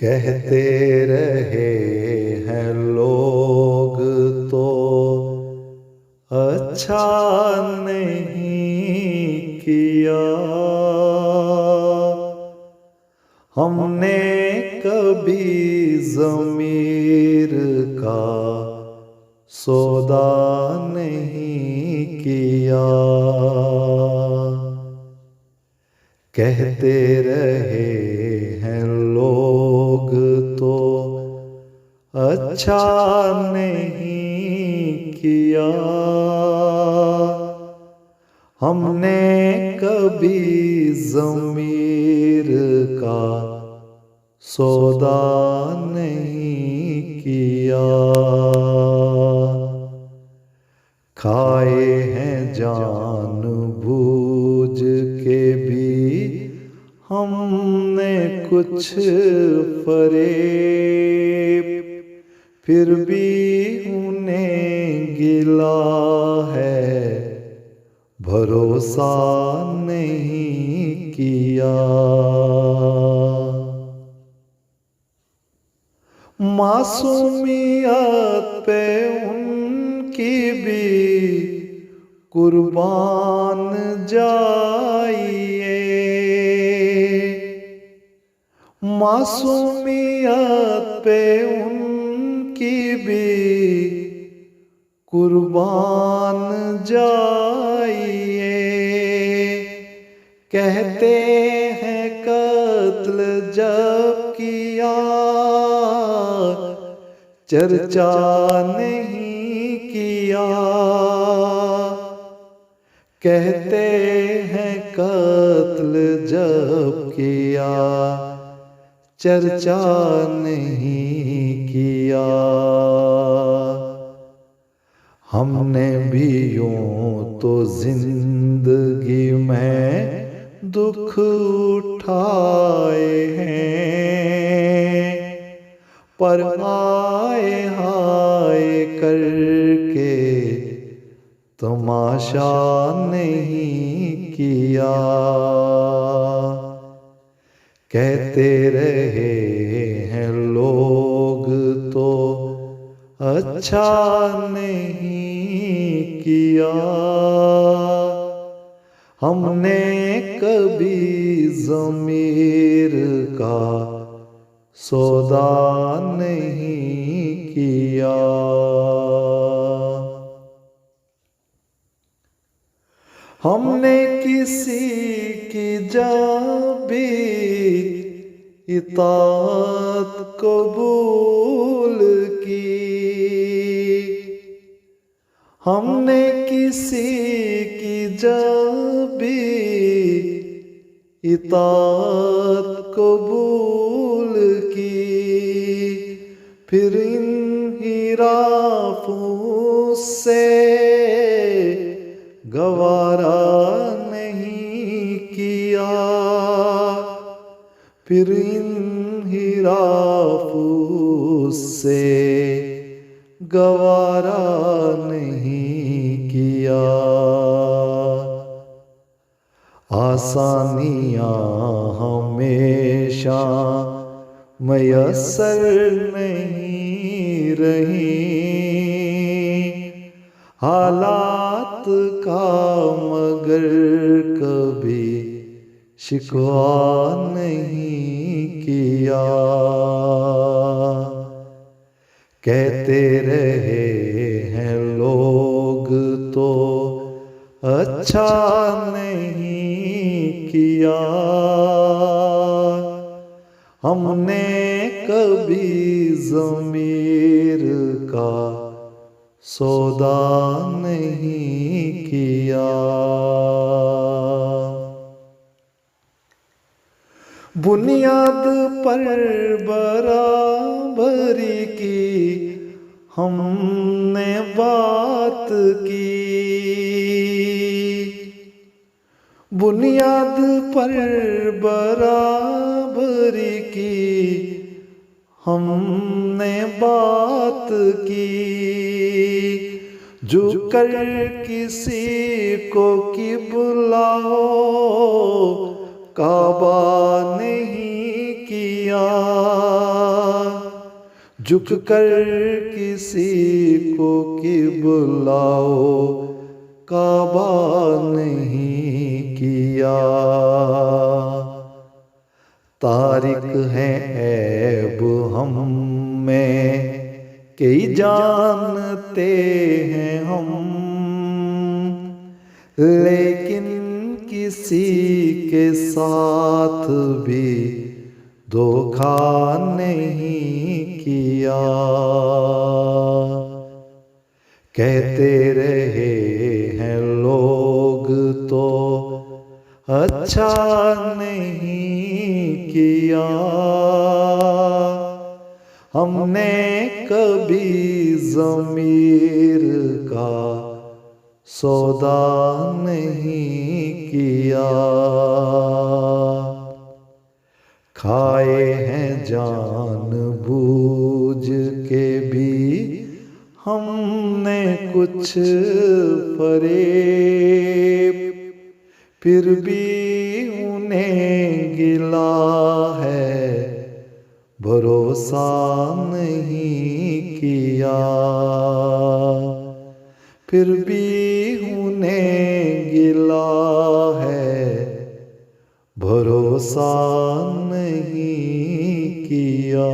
कहते रहे हैं लोग तो अच्छा नहीं किया, हमने कभी ज़मीर का सौदा नहीं किया। कहते रहे हैं लोग तो अच्छा नहीं किया, हमने कभी ज़मीर का सौदा नहीं किया। खाए हैं जानबूझ के भी हमने कुछ फरेब, फिर भी उन्हें गिला है भरोसा नहीं किया। मासूमियत पे उनकी भी कुर्बान जाइए, मासूमियत पे उनकी भी कुर्बान जाइए। कहते हैं कत्ल जब किया चर्चा नहीं किया, कहते हैं कत्ल जब किया चर्चा नहीं किया। हमने भी यूं तो जिंदगी में दुख उठाए हैं, पर आए हाय करके तमाशा नहीं किया। कहते रहे हैं लोग तो अच्छा नहीं किया, हमने कभी ज़मीर का सौदा नहीं किया। हमने किसी की जब भी इताअत कबूल की, हमने किसी की जब भी इताअत कबूल की, फिर इन्हिराफों से गवारा नहीं किया, फिर इन्हिराफों से गवारा नहीं किया। आसानियाँ हमेशा मयस्सर नहीं रही, हालात का मगर कभी शिकवा नहीं किया। कहते रहे हैं लोग तो अच्छा नहीं किया, हमने कभी ज़मीर का सौदा नहीं किया। बुनियाद पर बराबरी की हमने बात की, बुनियाद पर बराबरी की हमने बात की। झुककर किसी को किबला हो, काबा नहीं किया, झुक कर किसी को कि बुलाओ, काबा नहीं किया। तारिक हैं ऐब हम में कई जानते हैं हम, लेकिन किसी के साथ भी धोखा नहीं किया। कहते रहे हैं लोग तो अच्छा नहीं किया, हमने कभी ज़मीर का सौदा नहीं किया। खाए हैं जानबूझ के भी हमने कुछ फरेब, फिर भी उन्हें गिला है भरोसा नहीं किया। फिर भी उन्हें गिला है भरोसा नहीं किया।